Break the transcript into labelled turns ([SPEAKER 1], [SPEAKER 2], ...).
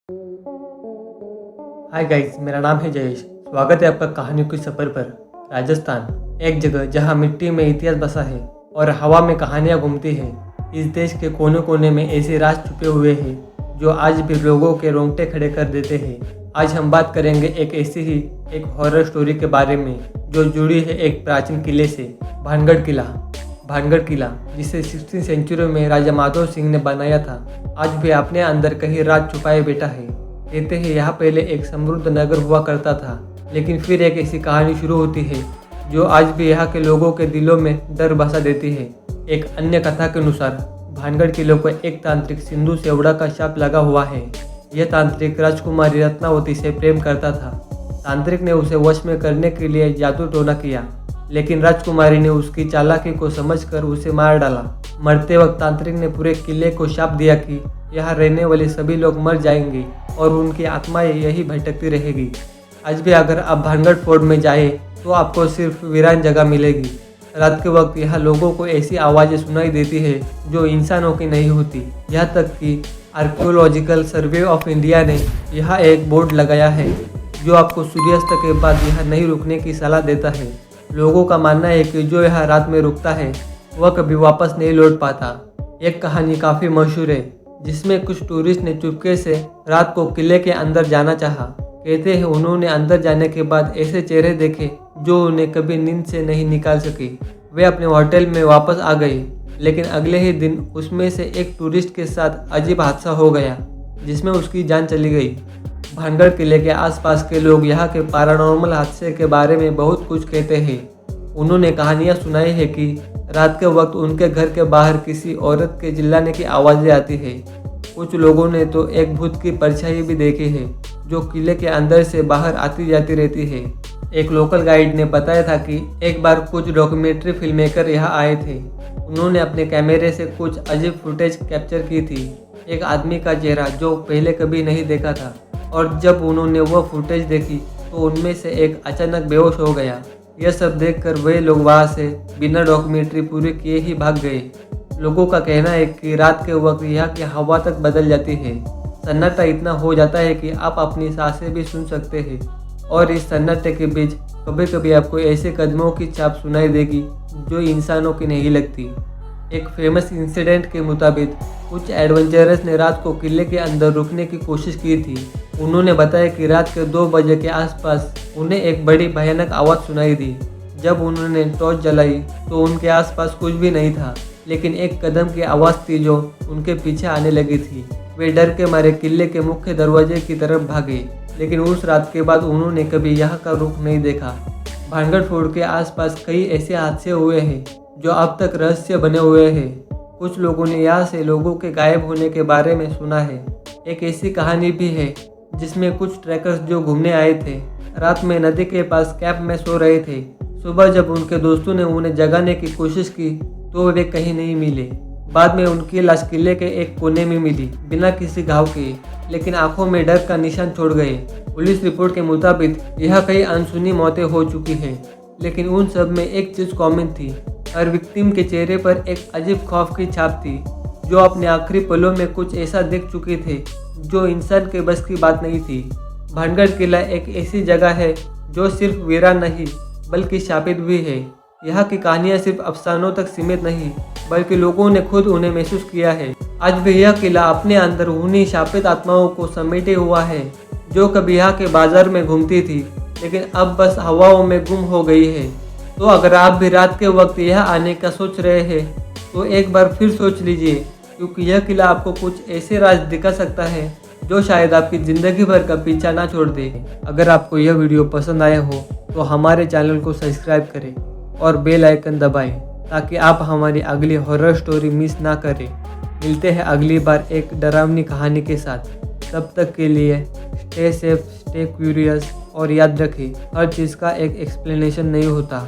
[SPEAKER 1] Hi guys, मेरा नाम है जयेश। स्वागत है आपका कहानियों के सफ़र पर। राजस्थान, एक जगह जहां मिट्टी में इतिहास बसा है और हवा में कहानियां घूमती हैं। इस देश के कोने कोने में ऐसे राज छुपे हुए हैं जो आज भी लोगों के रोंगटे खड़े कर देते हैं। आज हम बात करेंगे एक हॉरर स्टोरी के बारे में जो जुड़ी है एक प्राचीन किले से, भानगढ़ किला। भानगढ़ किला, जिसे 16वीं सेंचुरी में राजा माधव सिंह ने बनाया था, आज भी अपने अंदर कहीं राज छुपाए बैठा है। कहते हैं यहाँ पहले एक समृद्ध नगर हुआ करता था, लेकिन फिर एक ऐसी कहानी शुरू होती है जो आज भी यहाँ के लोगों के दिलों में डर बसा देती है। एक अन्य कथा के अनुसार भानगढ़ किले को एक तांत्रिक सिंधु सेवड़ा का शाप लगा हुआ है। यह तांत्रिक राजकुमारी रत्नावती से प्रेम करता था। तांत्रिक ने उसे वश में करने के लिए जादू टोना किया, लेकिन राजकुमारी ने उसकी चालाकी को समझकर उसे मार डाला। मरते वक्त तांत्रिक ने पूरे किले को शाप दिया कि यहाँ रहने वाले सभी लोग मर जाएंगे और उनकी आत्माएं यही भटकती रहेगी। आज भी अगर आप भानगढ़ फोर्ट में जाए तो आपको सिर्फ वीरान जगह मिलेगी। रात के वक्त यहाँ लोगों को ऐसी आवाज़ें सुनाई देती है जो इंसानों की नहीं होती। यहाँ तक कि आर्कियोलॉजिकल सर्वे ऑफ इंडिया ने यहाँ एक बोर्ड लगाया है जो आपको सूर्यास्त के बाद यहाँ नहीं रुकने की सलाह देता है। लोगों का मानना है कि जो यहाँ रात में रुकता है वह कभी वापस नहीं लौट पाता। एक कहानी काफ़ी मशहूर है जिसमें कुछ टूरिस्ट ने चुपके से रात को किले के अंदर जाना चाहा। कहते हैं उन्होंने अंदर जाने के बाद ऐसे चेहरे देखे जो उन्हें कभी नींद से नहीं निकाल सके। वे अपने होटल में वापस आ गए, लेकिन अगले ही दिन उसमें से एक टूरिस्ट के साथ अजीब हादसा हो गया जिसमें उसकी जान चली गई। भानगढ़ किले के आसपास के लोग यहाँ के पैरानॉर्मल हादसे के बारे में बहुत कुछ कहते हैं। उन्होंने कहानियाँ सुनाई है कि रात के वक्त उनके घर के बाहर किसी औरत के चिल्लाने की आवाज़ें आती है। कुछ लोगों ने तो एक भूत की परछाई भी देखी है जो किले के अंदर से बाहर आती जाती रहती है। एक लोकल गाइड ने बताया था कि एक बार कुछ डॉक्यूमेंट्री फिल्म मेकर यहाँ आए थे। उन्होंने अपने कैमरे से कुछ अजीब फुटेज कैप्चर की थी। एक आदमी का चेहरा जो पहले कभी नहीं देखा था, और जब उन्होंने वह फुटेज देखी तो उनमें से एक अचानक बेहोश हो गया। यह सब देखकर वे लोग वहाँ से बिना डॉक्यूमेंट्री पूरी किए ही भाग गए। लोगों का कहना है कि रात के वक्त यहाँ की हवा तक बदल जाती है। सन्नाटा इतना हो जाता है कि आप अपनी सांसें भी सुन सकते हैं, और इस सन्नाटे के बीच कभी कभी आपको ऐसे कदमों की छाप सुनाई देगी जो इंसानों की नहीं लगती। एक फेमस इंसिडेंट के मुताबिक कुछ एडवेंचरर्स ने रात को किले के अंदर रुकने की कोशिश की थी। उन्होंने बताया कि रात के 2 बजे के आसपास उन्हें एक बड़ी भयानक आवाज़ सुनाई दी। जब उन्होंने टॉर्च जलाई तो उनके आसपास कुछ भी नहीं था, लेकिन एक कदम की आवाज़ थी जो उनके पीछे आने लगी थी। वे डर के मारे किले के मुख्य दरवाजे की तरफ भागे, लेकिन उस रात के बाद उन्होंने कभी यहाँ का रुख नहीं देखा। भानगढ़ फोर्ट के आसपास कई ऐसे हादसे हुए हैं जो अब तक रहस्य बने हुए हैं। कुछ लोगों ने यहाँ से लोगों के गायब होने के बारे में सुना है। एक ऐसी कहानी भी है जिसमें कुछ ट्रैकर्स जो घूमने आए थे रात में नदी के पास कैंप में सो रहे थे। सुबह जब उनके दोस्तों ने उन्हें जगाने की कोशिश की तो वे कहीं नहीं मिले। बाद में उनकी लाश किले के एक कोने में मिली, बिना किसी घाव के, लेकिन आंखों में डर का निशान छोड़ गए। पुलिस रिपोर्ट के मुताबिक यह कई अनसुनी मौतें हो चुकी हैं, लेकिन उन सब में एक चीज़ कॉमन थी। हर विक्टिम के चेहरे पर एक अजीब खौफ की छाप थी, जो अपने आखिरी पलों में कुछ ऐसा देख चुके थे जो इंसान के बस की बात नहीं थी। भानगढ़ किला एक ऐसी जगह है जो सिर्फ वीरान नहीं बल्कि शापित भी है। यहाँ की कहानियाँ सिर्फ अफसानों तक सीमित नहीं, बल्कि लोगों ने खुद उन्हें महसूस किया है। आज भी यह किला अपने अंदर उन्हीं शापित आत्माओं को समेटे हुआ है जो कभी यहाँ के बाजार में घूमती थी, लेकिन अब बस हवाओं में गुम हो गई है। तो अगर आप भी रात के वक्त यहाँ आने का सोच रहे हैं तो एक बार फिर सोच लीजिए, क्योंकि यह किला आपको कुछ ऐसे राज दिखा सकता है जो शायद आपकी ज़िंदगी भर का पीछा ना छोड़ दे। अगर आपको यह वीडियो पसंद आया हो तो हमारे चैनल को सब्सक्राइब करें और बेल आइकन दबाएं ताकि आप हमारी अगली हॉरर स्टोरी मिस ना करें। मिलते हैं अगली बार एक डरावनी कहानी के साथ। तब तक के लिए स्टे सेफ, स्टे क्यूरियस, और याद रखें हर चीज़ का एक एक्सप्लेनेशन नहीं होता।